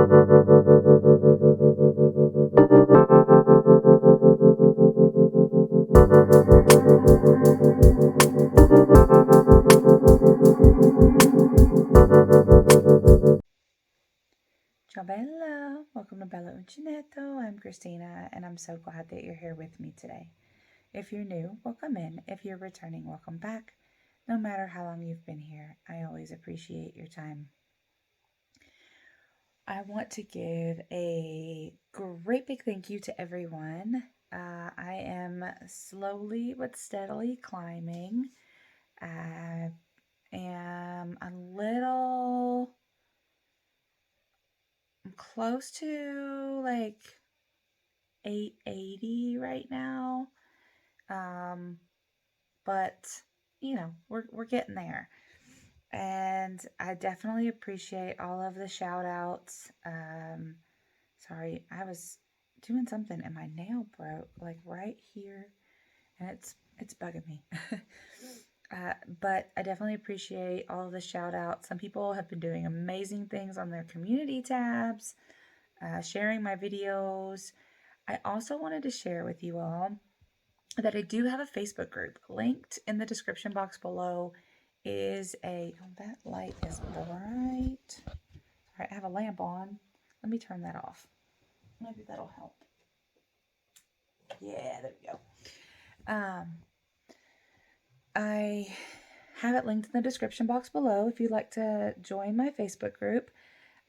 Ciao Bella, welcome to Bella Uncinetto. I'm Christina and I'm so glad that you're here with me today. If you're new, welcome in. If you're returning, welcome back. No matter how long you've been here, I always appreciate your time. I want to give a great big thank you to everyone. I am slowly but steadily climbing. I am I'm close to like 880 right now. But you know, we're getting there. And I definitely appreciate all of the shout outs. Sorry, I was doing something and my nail broke like right here and it's bugging me. But I definitely appreciate all of the shout outs. Some people have been doing amazing things on their community tabs, sharing my videos. I also wanted to share with you all that I do have a Facebook group. Linked in the description box below is oh, that light is bright. All right, I have a lamp on. Let me turn that off. Maybe that'll help. Yeah, there we go. I have it linked in the description box below if you'd like to join my Facebook group.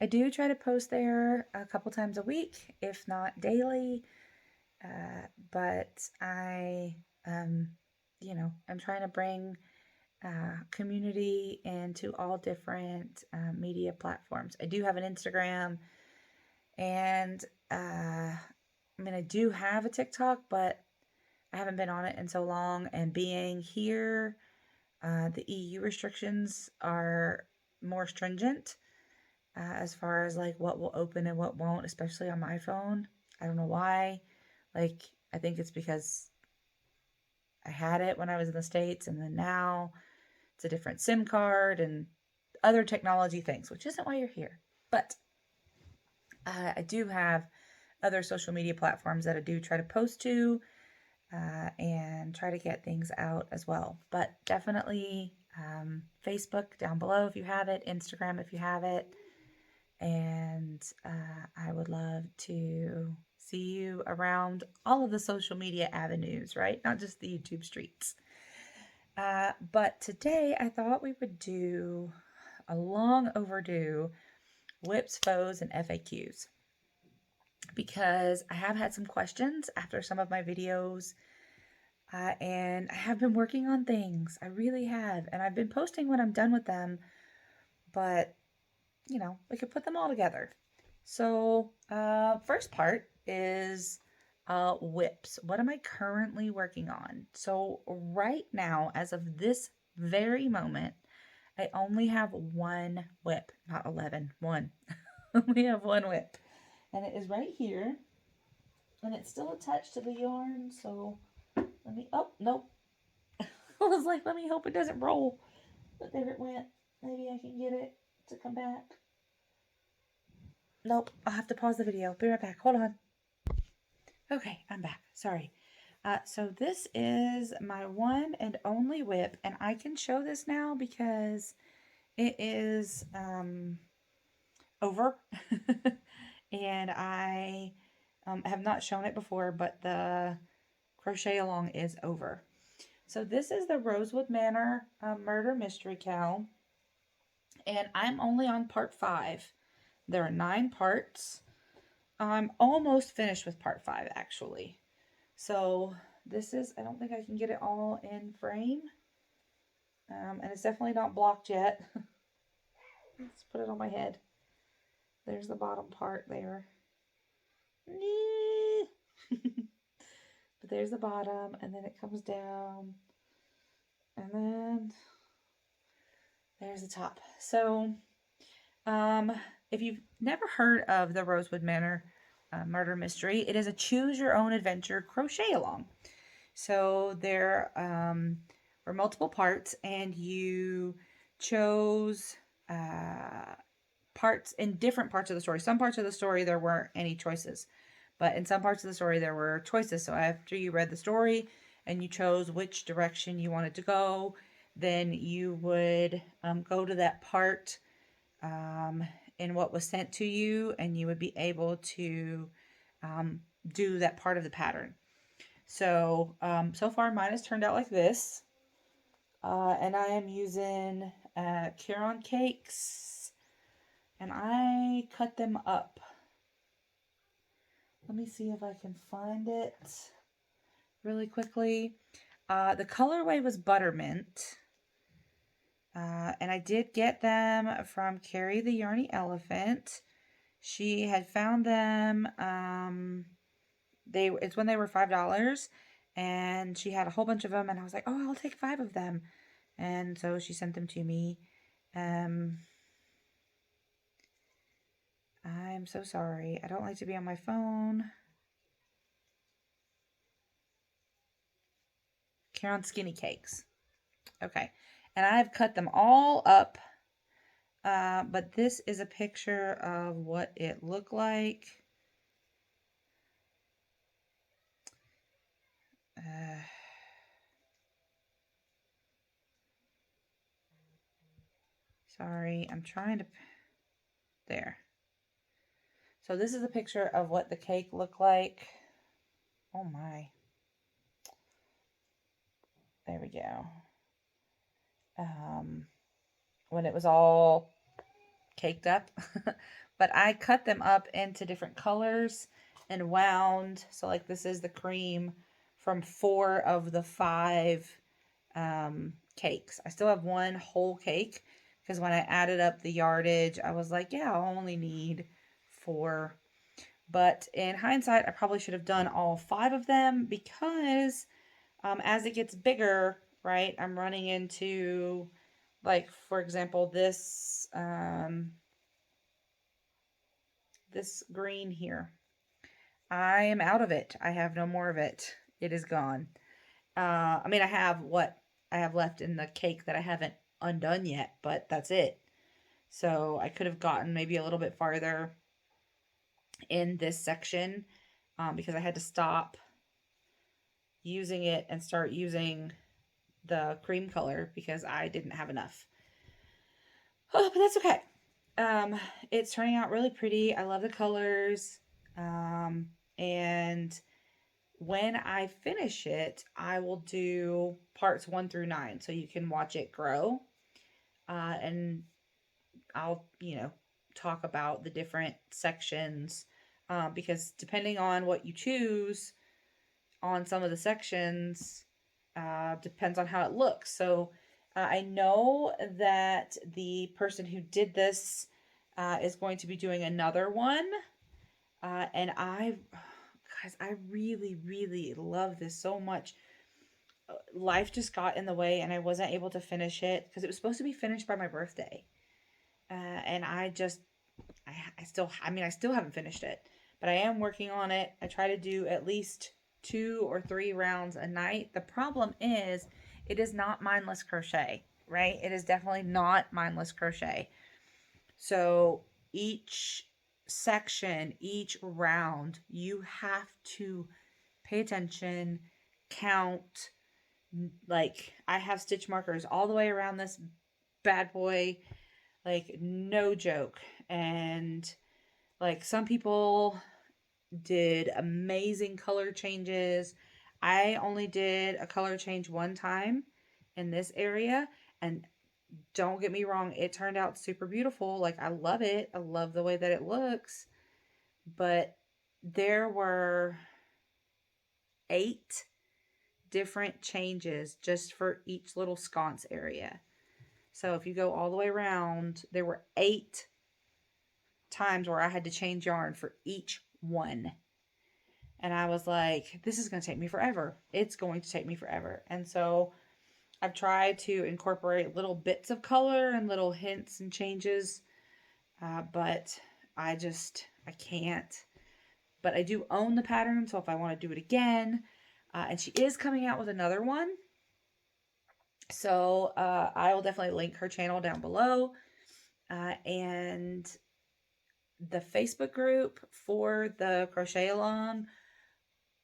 I do try to post there a couple times a week, if not daily. But I'm trying to bring community into all different media platforms. I do have an Instagram, and I do have a TikTok, but I haven't been on it in so long. And being here, the EU restrictions are more stringent as far as like what will open and what won't, especially on my phone. I don't know why. Like, I think it's because I had it when I was in the States, and then now it's a different SIM card and other technology things, which isn't why you're here. But I do have other social media platforms that I do try to post to and try to get things out as well. But definitely Facebook down below if you have it, Instagram if you have it. And I would love to see you around all of the social media avenues, right? Not just the YouTube streets. But today I thought we would do a long overdue WIPS, FOS, and FAQs because I have had some questions after some of my videos and I have been working on things. I really have. And I've been posting when I'm done with them, but you know, we could put them all together. So, first part is WIPS. What am I currently working on? So, right now, as of this very moment, I only have one WIP, not 11, one. We have one WIP, and it is right here, and it's still attached to the yarn. So, oh, nope. I was like, let me hope it doesn't roll. But there it went. Maybe I can get it to come back. Nope, I'll have to pause the video. Be right back. Hold on. Okay, I'm back. Sorry. So this is my one and only WIP, and I can show this now because it is over. And I have not shown it before, but the crochet along is over. So this is the Rosewood Manor Murder Mystery Cow, and I'm only on part 5. There are 9 parts. I'm almost finished with part 5, actually. So this is, I don't think I can get it all in frame. And it's definitely not blocked yet. Let's put it on my head. There's the bottom part there. But there's the bottom, and then it comes down. And then there's the top. So, if you've never heard of the Rosewood Manor Murder Mystery, it is a choose-your-own-adventure crochet along. So there were multiple parts, and you chose parts, in different parts of the story. Some parts of the story, there weren't any choices. But in some parts of the story, there were choices. So after you read the story and you chose which direction you wanted to go, then you would go to that part in what was sent to you, and you would be able to do that part of the pattern. So, so far mine has turned out like this. And I am using Caron cakes, and I cut them up. Let me see if I can find it really quickly. The colorway was Buttermint. And I did get them from Carrie the Yarny Elephant. She had found them, it's when they were $5, and she had a whole bunch of them, and I was like, oh, I'll take 5 of them. And so she sent them to me. I'm so sorry. I don't like to be on my phone. Caron Skinny Cakes. Okay. And I've cut them all up. But this is a picture of what it looked like. Sorry, I'm trying to... There. So this is a picture of what the cake looked like. Oh my. There we go. When it was all caked up. But I cut them up into different colors and wound. So like this is the cream from 4 of the 5 cakes. I still have one whole cake because when I added up the yardage, I was like, yeah, I'll only need 4. But in hindsight, I probably should have done all 5 of them because as it gets bigger, right, I'm running into, like, for example, this this green here. I am out of it. I have no more of it. It is gone. I mean, I have what I have left in the cake that I haven't undone yet, but that's it. So I could have gotten maybe a little bit farther in this section because I had to stop using it and start using the cream color because I didn't have enough. Oh, but that's okay. It's turning out really pretty. I love the colors. And when I finish it, I will do parts 1 through 9 so you can watch it grow. And I'll, talk about the different sections because depending on what you choose on some of the sections depends on how it looks. So I know that the person who did this is going to be doing another one. And guys, I really, really love this so much. Life just got in the way and I wasn't able to finish it because it was supposed to be finished by my birthday. And I still haven't finished it, but I am working on it. I try to do at least 2 or 3 rounds a night. The problem is it is not mindless crochet, right? It is definitely not mindless crochet. So each section, each round, you have to pay attention, count. Like I have stitch markers all the way around this bad boy, like no joke. And like some people did amazing color changes. I only did a color change one time in this area, and don't get me wrong, it turned out super beautiful. Like I love it. I love the way that it looks. But there were 8 different changes just for each little sconce area. So if you go all the way around, there were 8 times where I had to change yarn for each one. And I was like, this is going to take me forever. It's going to take me forever. And so I've tried to incorporate little bits of color and little hints and changes. But I can't. But I do own the pattern. So if I want to do it again, and she is coming out with another one. So I will definitely link her channel down below. And the Facebook group for the crochet along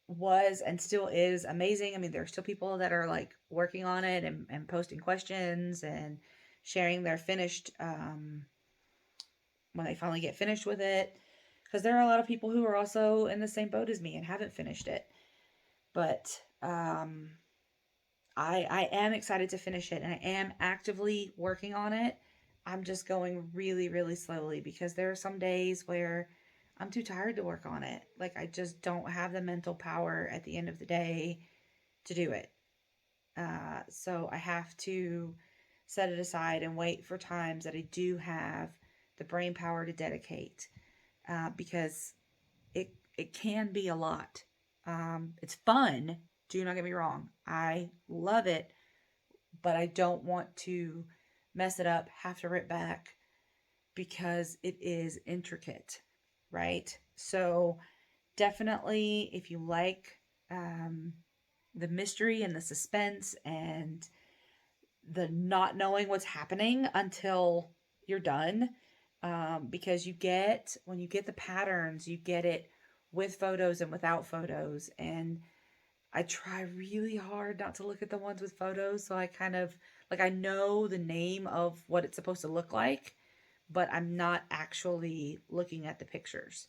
was and still is amazing. I mean, there's still people that are like working on it and posting questions and sharing their finished when they finally get finished with it. Because there are a lot of people who are also in the same boat as me and haven't finished it. But I am excited to finish it, and I am actively working on it. I'm just going really, really slowly because there are some days where I'm too tired to work on it. Like, I just don't have the mental power at the end of the day to do it. So I have to set it aside and wait for times that I do have the brain power to dedicate, because it can be a lot. It's fun. Do not get me wrong. I love it, but I don't want to mess it up, have to rip back because it is intricate, right? So definitely, if you like the mystery and the suspense and the not knowing what's happening until you're done, because when you get the patterns, you get it with photos and without photos. And I try really hard not to look at the ones with photos. So I kind of like, I know the name of what it's supposed to look like, but I'm not actually looking at the pictures.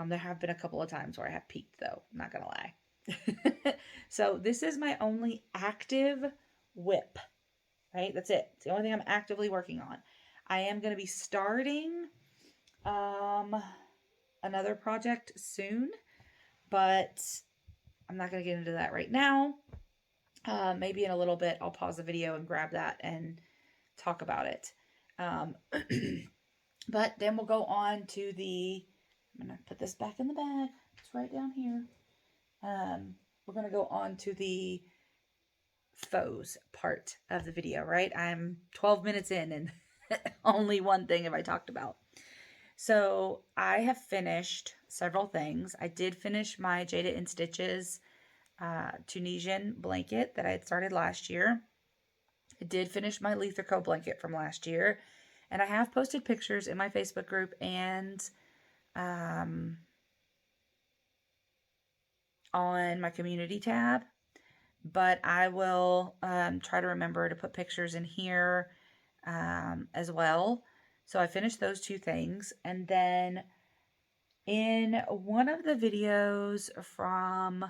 There have been a couple of times where I have peeked, though, I'm not gonna lie. So this is my only active WIP, right? That's it. It's the only thing I'm actively working on. I am going to be starting another project soon, but I'm not going to get into that right now. Maybe in a little bit, I'll pause the video and grab that and talk about it. But then we'll go on to I'm going to put this back in the bag. It's right down here. We're going to go on to the FOS part of the video, right? I'm 12 minutes in and only one thing have I talked about. So I have finished several things. I did finish my Jada in Stitches Tunisian blanket that I had started last year. I did finish my Leither blanket from last year. And I have posted pictures in my Facebook group and on my community tab. But I will try to remember to put pictures in here as well. So I finished those two things. And then in one of the videos from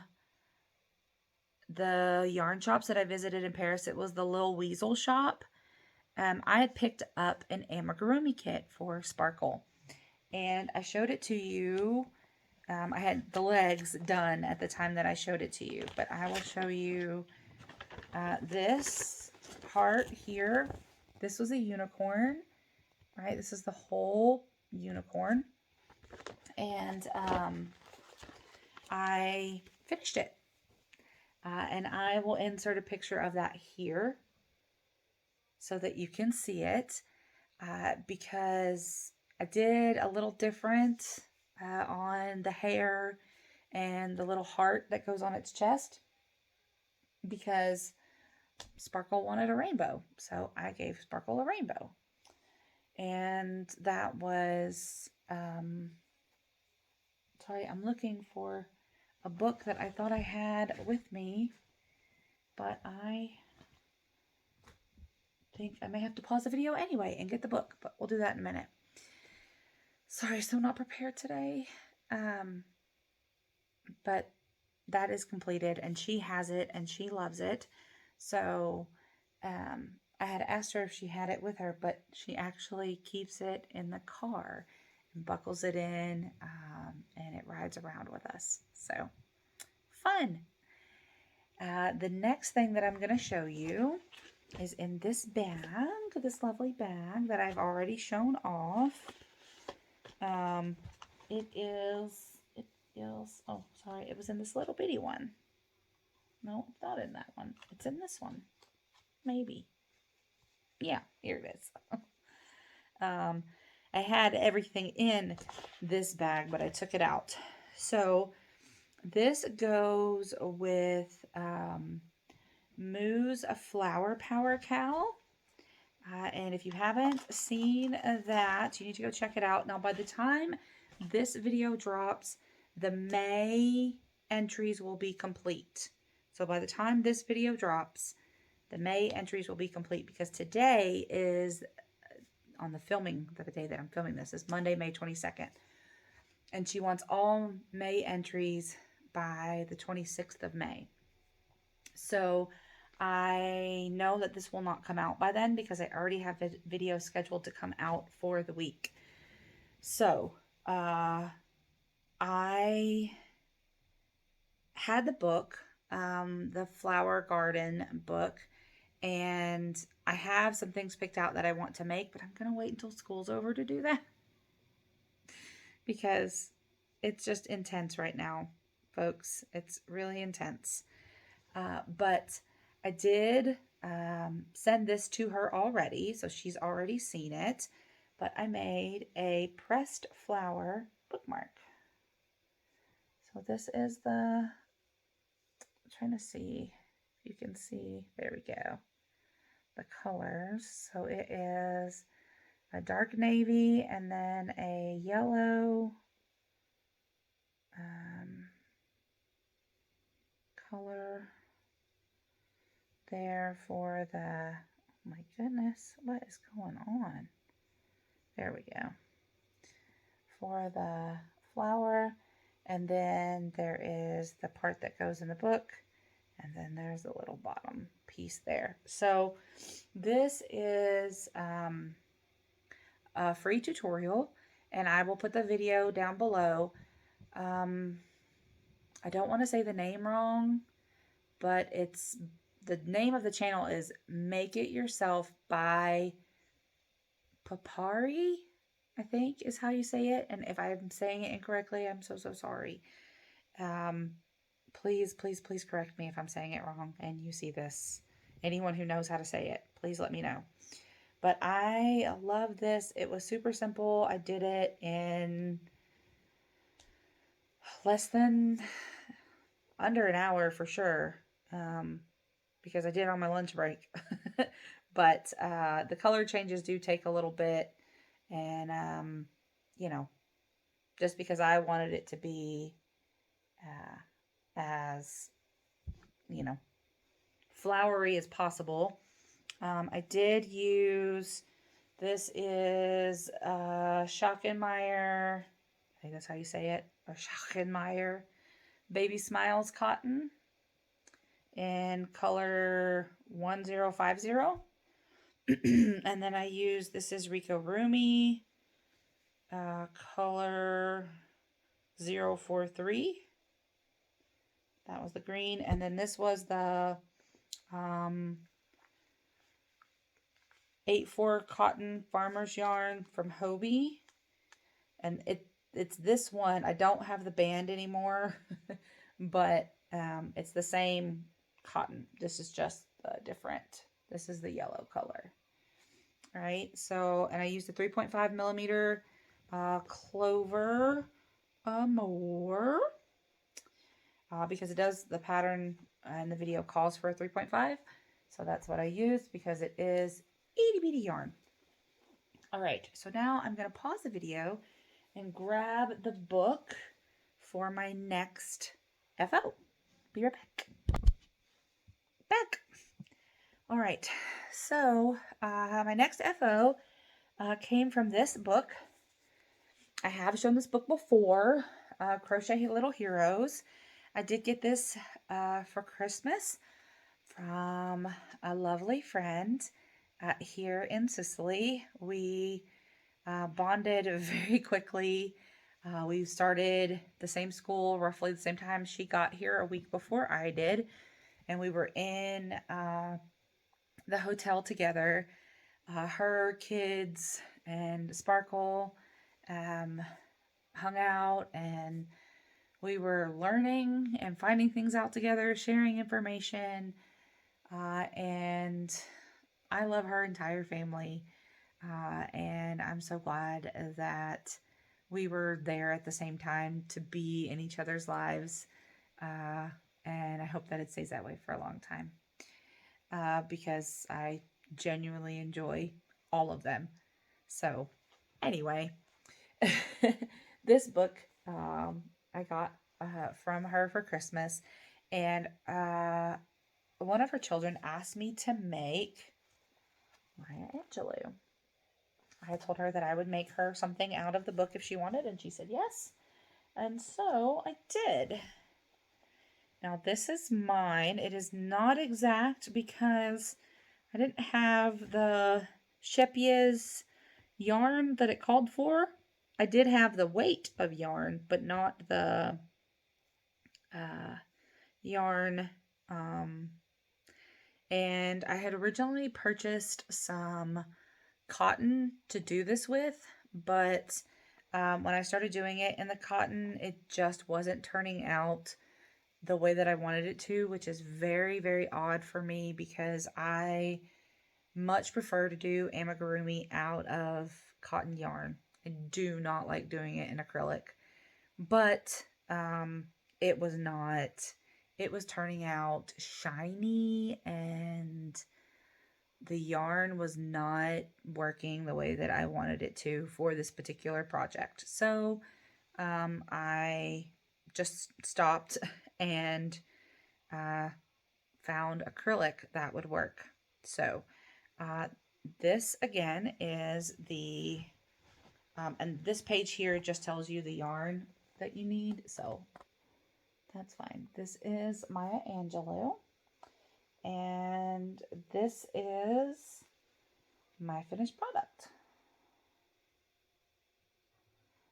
the yarn shops that I visited in Paris, it was the Lil Weasel shop. I had picked up an amigurumi kit for Sparkle. And I showed it to you. I had the legs done at the time that I showed it to you, but I will show you this part here. This was a unicorn, right? This is the whole unicorn, and I finished it, and I will insert a picture of that here so that you can see it, because I did a little different on the hair and the little heart that goes on its chest, because Sparkle wanted a rainbow, so I gave Sparkle a rainbow. And that was sorry, I'm looking for a book that I thought I had with me, but I think I may have to pause the video anyway and get the book, but we'll do that in a minute. Sorry, so not prepared today. But that is completed, and she has it, and she loves it. So I had asked her if she had it with her, but she actually keeps it in the car and buckles it in, and it rides around with us. So fun. The next thing that I'm going to show you is in this bag, this lovely bag that I've already shown off. It is, oh, sorry, it was in this little bitty one. No, it's not in that one. It's in this one. Maybe. Yeah, here it is. I had everything in this bag, but I took it out. So this goes with Moo's Flower Power Cow. And if you haven't seen that, you need to go check it out. Now, by the time this video drops, the May entries will be complete. So by the time this video drops, the May entries will be complete, because today is on the day that I'm filming this is Monday, May 22nd. And she wants all May entries by the 26th of May. So I know that this will not come out by then, because I already have a video scheduled to come out for the week. So I had the book, the Flower Garden book, and I have some things picked out that I want to make, but I'm going to wait until school's over to do that, because it's just intense right now, folks. It's really intense. But I did send this to her already, so she's already seen it. But I made a pressed flower bookmark. So this is I'm trying to see if you can see, there we go, the colors. So it is a dark navy and then a yellow color there for the, oh my goodness, what is going on? There we go. For the flower, and then there is the part that goes in the book, and then there's the little bottom piece there. So this is a free tutorial, and I will put the video down below. I don't want to say the name wrong, but the name of the channel is Make It Yourself by Papari, I think is how you say it. And if I'm saying it incorrectly, I'm so sorry. Please correct me if I'm saying it wrong and you see this. Anyone who knows how to say it, please let me know. But I love this. It was super simple. I did it in less than under an hour for sure, because I did it on my lunch break. But the color changes do take a little bit, and you know, just because I wanted it to be as, you know, flowery as possible. I did use, this is Schochenmeyer, I think that's how you say it, or Schochenmeyer Baby Smiles cotton in color 1050. And then I used, this is Rico Rumi, color 043. That was the green. And then this was the 8/4 cotton farmer's yarn from Hobie. And it's this one. I don't have the band anymore, but it's the same cotton. This is just different. This is the yellow color. All right. So, and I used a 3.5 millimeter Clover more because it does, the pattern and the video calls for a 3.5. So that's what I used because it is itty bitty yarn. All right. So now I'm going to pause the video and grab the book for my next FO. Be right back. All right, so my next FO came from this book. I have shown this book before, Crochet Little Heroes. I did get this for Christmas from a lovely friend here in Sicily. We bonded very quickly. We started the same school roughly the same time. She got here a week before I did, and we were in the hotel together. Her kids and Sparkle hung out, and we were learning and finding things out together, sharing information, and I love her entire family, and I'm so glad that we were there at the same time to be in each other's lives, and I hope that it stays that way for a long time. Because I genuinely enjoy all of them. So anyway, this book I got from her for Christmas, and one of her children asked me to make Maya Angelou. I told her that I would make her something out of the book if she wanted, and she said yes. And so I did. Now this is mine. It is not exact because I didn't have the Shepier's yarn that it called for. I did have the weight of yarn, but not the yarn. And I had originally purchased some cotton to do this with, but when I started doing it in the cotton, it just wasn't turning out the way that I wanted it to, which is very, very odd for me because I much prefer to do amigurumi out of cotton yarn. I do not like doing it in acrylic, but it was not. It was turning out shiny, and the yarn was not working the way that I wanted it to for this particular project. So I just stopped and found acrylic that would work. So this again is the, and this page here just tells you the yarn that you need. So that's fine. This is Maya Angelou. And this is my finished product.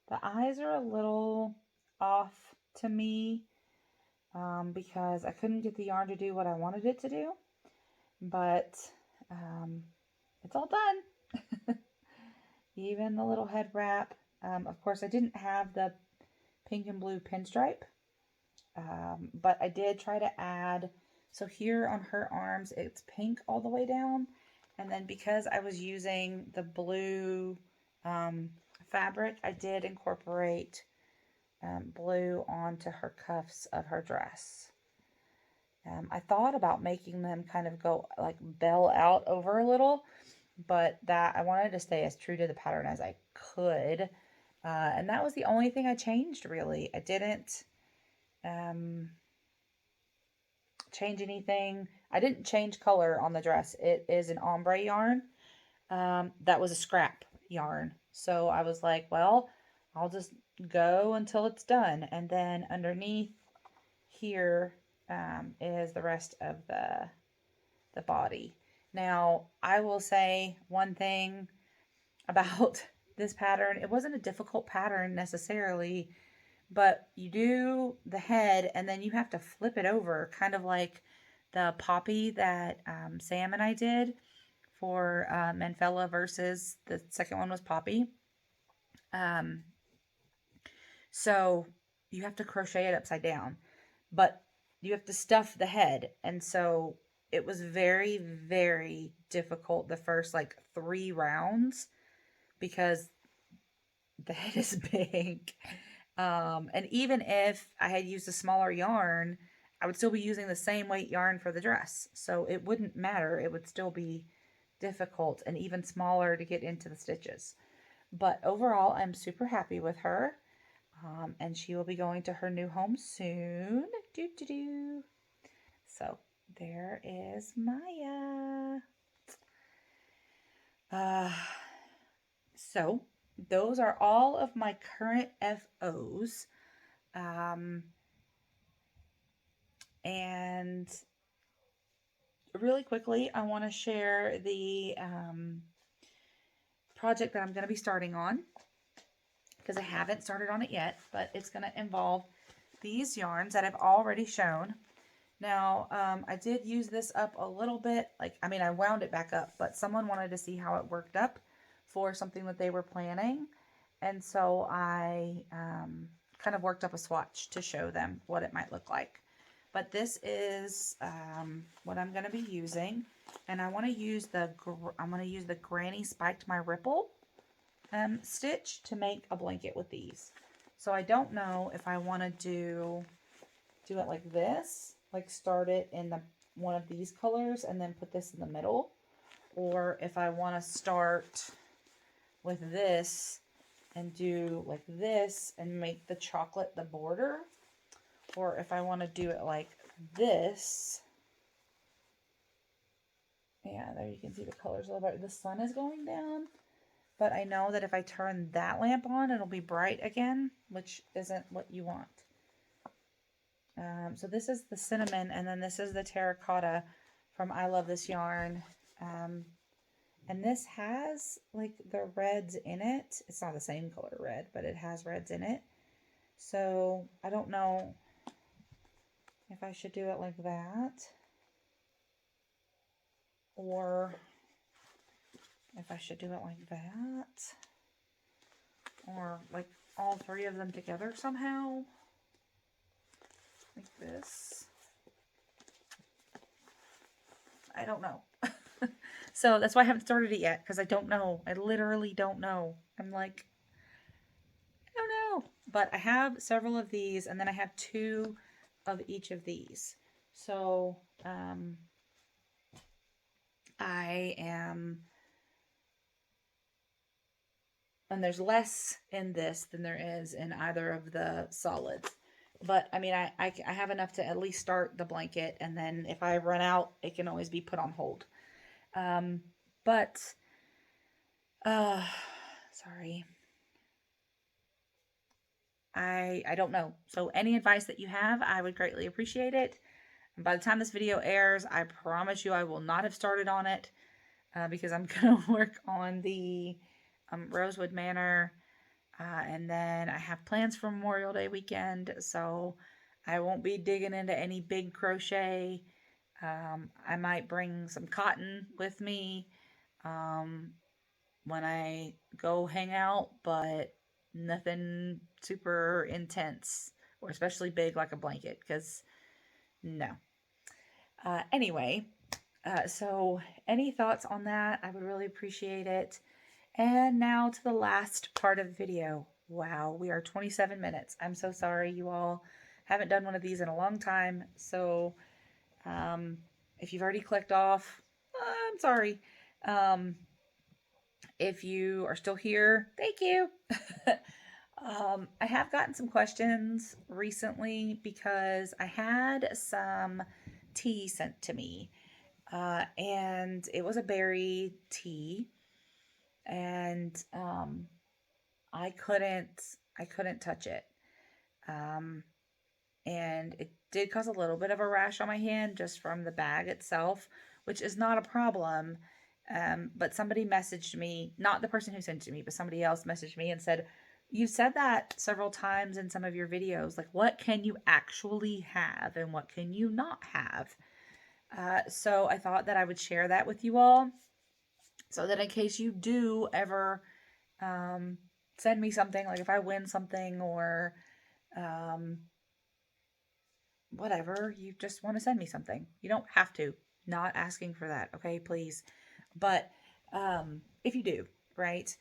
The eyes are a little off to me because I couldn't get the yarn to do what I wanted it to do, but it's all done. Even the little head wrap. Of course, I didn't have the pink and blue pinstripe, but I did try to add. So here on her arms, it's pink all the way down. And then because I was using the blue fabric, I did incorporate blue onto her cuffs of her dress. I thought about making them kind of go like bell out over a little, but that I wanted to stay as true to the pattern as I could. And that was the only thing I changed, really. I didn't change anything. I didn't change color on the dress. It is an ombre yarn. That was a scrap yarn. So I was like, well, I'll just go until it's done. And then underneath here is the rest of the body. Now, I will say one thing about this pattern. It wasn't a difficult pattern necessarily, but you do the head and then you have to flip it over, kind of like the poppy that Sam and I did for Manfella versus the second one was Poppy. So you have to crochet it upside down, but you have to stuff the head. And so it was very, very difficult the first like 3 rounds because the head is big. And even if I had used a smaller yarn, I would still be using the same weight yarn for the dress. So it wouldn't matter. It would still be difficult and even smaller to get into the stitches. But overall, I'm super happy with her. And she will be going to her new home soon. Doo-doo-doo. So there is Maya. So those are all of my current FOs. And really quickly, I want to share the project that I'm going to be starting on, because I haven't started on it yet, but it's going to involve these yarns that I've already shown. Now, I did use this up a little bit. I wound it back up, but someone wanted to see how it worked up for something that they were planning. And so I kind of worked up a swatch to show them what it might look like. But this is what I'm going to be using. And I want to use the Granny Spiked My Ripple stitch to make a blanket with these. So I don't know if I want to do it like this, like start it in one of these colors and then put this in the middle, or if I want to start with this and do like this and make the chocolate the border, or if I want to do it like this. Yeah, there you can see the colors a little better. The sun is going down, but I know that if I turn that lamp on, it'll be bright again, which isn't what you want. So this is the cinnamon, and then this is the terracotta from I Love This Yarn. And this has like the reds in it. It's not the same color red, but it has reds in it. So I don't know if I should do it like that, or if I should do it like that, or like all three of them together somehow, like this. I don't know. So that's why I haven't started it yet, because I don't know. I literally don't know. I'm like, I don't know. But I have several of these, and then I have 2 of each of these. So I am, and there's less in this than there is in either of the solids. But I mean, I have enough to at least start the blanket, and then if I run out, it can always be put on hold. Sorry. I don't know. So any advice that you have, I would greatly appreciate it. And by the time this video airs, I promise you I will not have started on it, because I'm going to work on the Rosewood Manor, and then I have plans for Memorial Day weekend, so I won't be digging into any big crochet. I might bring some cotton with me when I go hang out, but nothing super intense or especially big like a blanket, because no. Anyway, so any thoughts on that? I would really appreciate it. And now to the last part of the video. Wow, we are 27 minutes. I'm so sorry, you all. Haven't done one of these in a long time, so if you've already clicked off, I'm sorry. If you are still here, thank you. I have gotten some questions recently because I had some tea sent to me, and it was a berry tea, and I couldn't touch it, and it did cause a little bit of a rash on my hand just from the bag itself, which is not a problem. But somebody messaged me, not the person who sent it to me, but somebody else messaged me and said, you said that several times in some of your videos, like what can you actually have and what can you not have? So I thought that I would share that with you all, so that in case you do ever send me something, like if I win something or whatever, you just want to send me something. You don't have to. Not asking for that, okay, please. But if you do, right?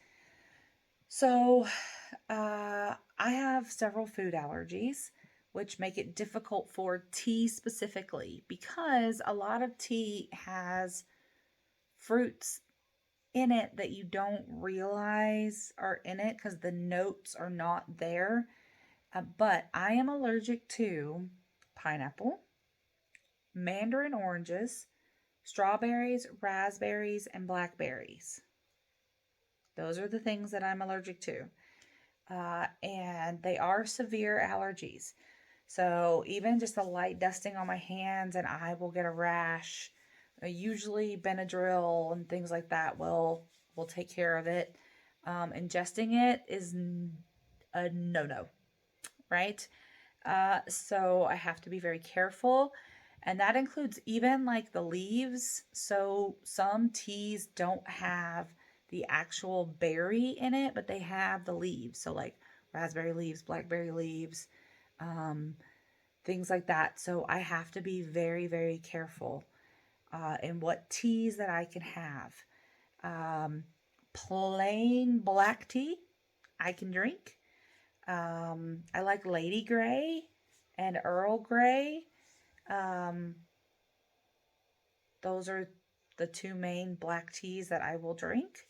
So I have several food allergies, which make it difficult for tea specifically, because a lot of tea has fruits in it that you don't realize are in it because the notes are not there. But I am allergic to pineapple, mandarin oranges, strawberries, raspberries, and blackberries. Those are the things that I'm allergic to. And they are severe allergies. So even just a light dusting on my hands and I will get a rash. Usually Benadryl and things like that will take care of it. Ingesting it is a no-no, right? So I have to be very careful. And that includes even like the leaves. So some teas don't have the actual berry in it, but they have the leaves. So like raspberry leaves, blackberry leaves, things like that. So I have to be very, very careful in what teas that I can have. Plain black tea I can drink. I like Lady Grey and Earl Grey. Those are the two main black teas that I will drink.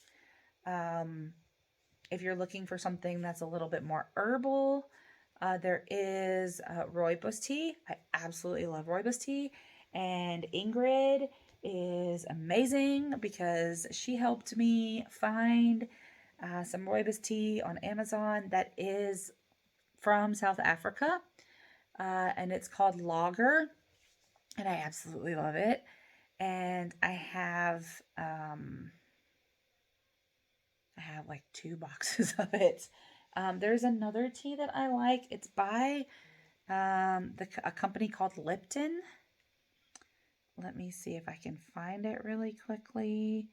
If you're looking for something that's a little bit more herbal, there is rooibos tea. I absolutely love rooibos tea. And Ingrid is amazing because she helped me find some rooibos tea on Amazon that is from South Africa. And it's called Lager. And I absolutely love it. And I have like 2 boxes of it. There's another tea that I like. It's by a company called Lipton. Let me see if I can find it really quickly.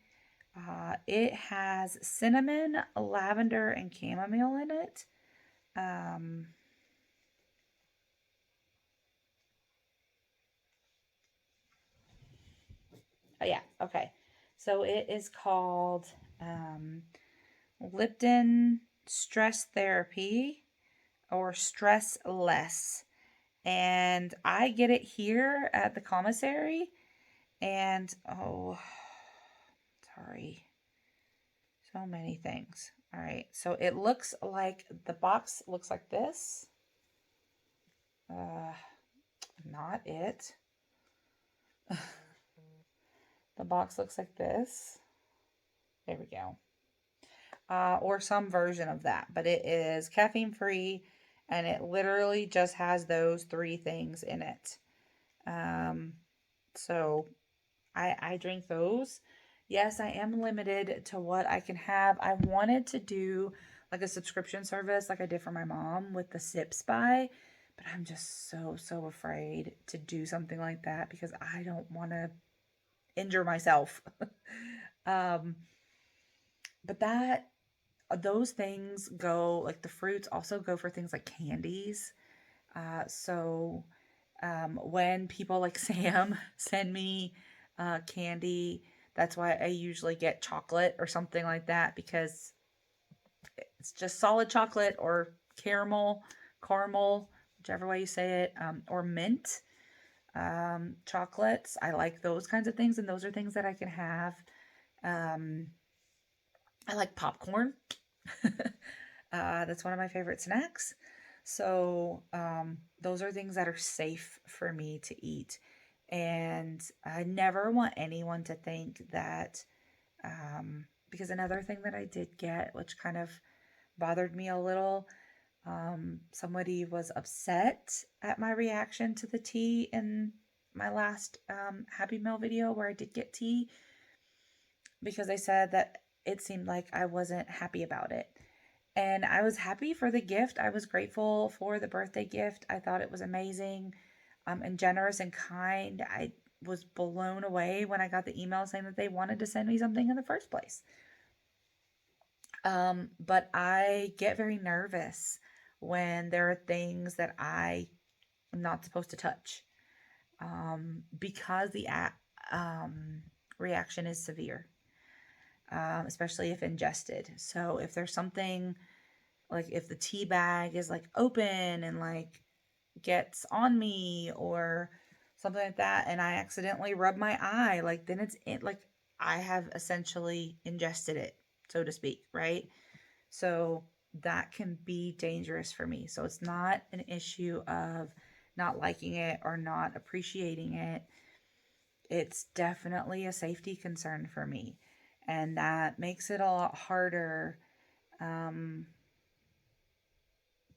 It has cinnamon, lavender, and chamomile in it. Oh yeah, okay. So it is called Lipton Stress Therapy or Stress Less. And I get it here at the commissary. And oh, sorry. So many things. All right. So it looks like the box looks like this. Not it. The box looks like this. There we go. Or some version of that, but it is caffeine free and it literally just has those 3 things in it. So I drink those. Yes, I am limited to what I can have. I wanted to do like a subscription service like I did for my mom with the Sips By, but I'm just so afraid to do something like that because I don't want to injure myself. But those things go, like the fruits also go for things like candies. So when people like Sam send me candy, that's why I usually get chocolate or something like that because it's just solid chocolate or caramel, whichever way you say it, or mint chocolates. I like those kinds of things, and those are things that I can have. I like popcorn. That's one of my favorite snacks. So those are things that are safe for me to eat. And I never want anyone to think that, because another thing that I did get, which kind of bothered me a little, somebody was upset at my reaction to the tea in my last Happy Meal video where I did get tea because they said that it seemed like I wasn't happy about it. And I was happy for the gift. I was grateful for the birthday gift. I thought it was amazing and generous and kind. I was blown away when I got the email saying that they wanted to send me something in the first place. But I get very nervous when there are things that I am not supposed to touch because the reaction is severe. Especially if ingested. So if there's something like if the tea bag is like open and like gets on me or something like that and I accidentally rub my eye, like then like I have essentially ingested it, so to speak, right? So that can be dangerous for me. So it's not an issue of not liking it or not appreciating it. It's definitely a safety concern for me. And that makes it a lot harder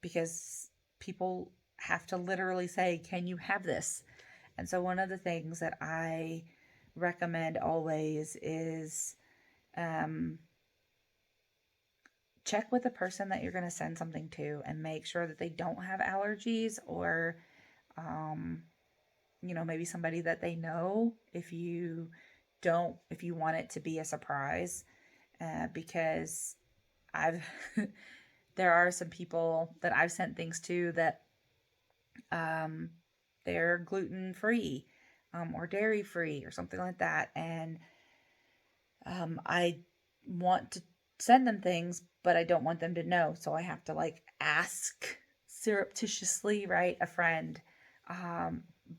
because people have to literally say, can you have this? And so one of the things that I recommend always is check with the person that you're going to send something to and make sure that they don't have allergies or, maybe somebody that they know if you want it to be a surprise, because there are some people that I've sent things to that they're gluten free or dairy free or something like that, and I want to send them things, but I don't want them to know, so I have to like ask surreptitiously, right, a friend,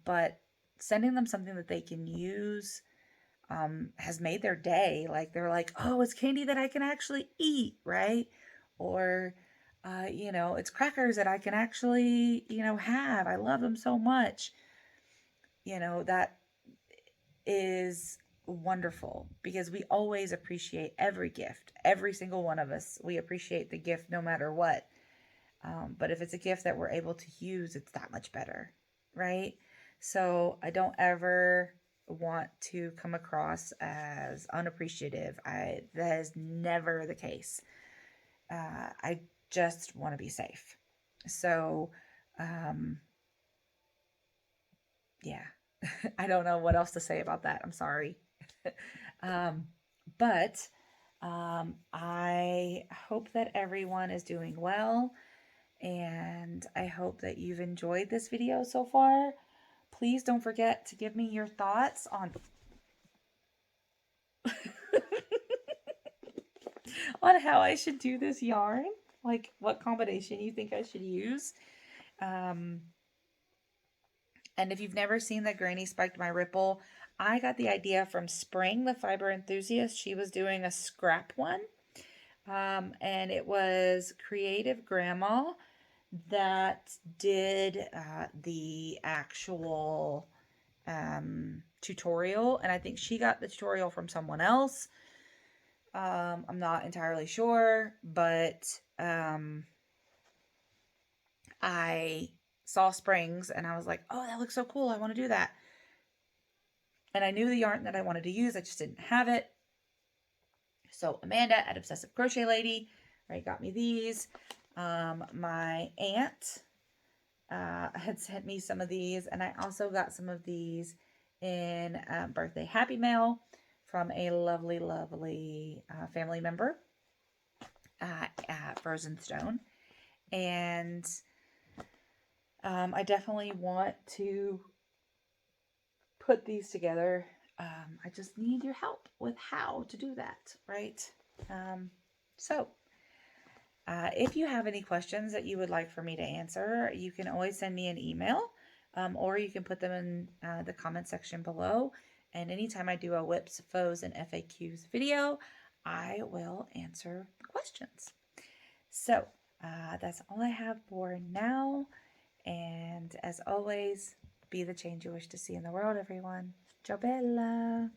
but sending them something that they can use has made their day. Like they're like, oh, it's candy that I can actually eat, right? Or, it's crackers that I can actually, have. I love them so much. That is wonderful because we always appreciate every gift. Every single one of us, we appreciate the gift no matter what. But if it's a gift that we're able to use, it's that much better, right? So I don't ever want to come across as unappreciative. That is never the case. I just want to be safe. So, yeah, I don't know what else to say about that. I'm sorry. But I hope that everyone is doing well, and I hope that you've enjoyed this video so far. Please don't forget to give me your thoughts on on how I should do this yarn, like what combination you think I should use. And if you've never seen the Granny Spiked My Ripple, I got the idea from Spring, the fiber enthusiast. She was doing a scrap one. And it was Creative Grandma that did the actual tutorial. And I think she got the tutorial from someone else. I'm not entirely sure, but I saw Springs and I was like, oh, that looks so cool. I want to do that. And I knew the yarn that I wanted to use. I just didn't have it. So Amanda at Obsessive Crochet Lady, right, got me these. My aunt had sent me some of these, and I also got some of these in birthday happy mail from a lovely, lovely family member at Frozen Stone. And I definitely want to put these together. I just need your help with how to do that, right? So if you have any questions that you would like for me to answer, you can always send me an email, or you can put them in the comment section below. And anytime I do a WIPS, FOS, and FAQs video, I will answer the questions. So that's all I have for now. And as always, be the change you wish to see in the world, everyone. Ciao bella!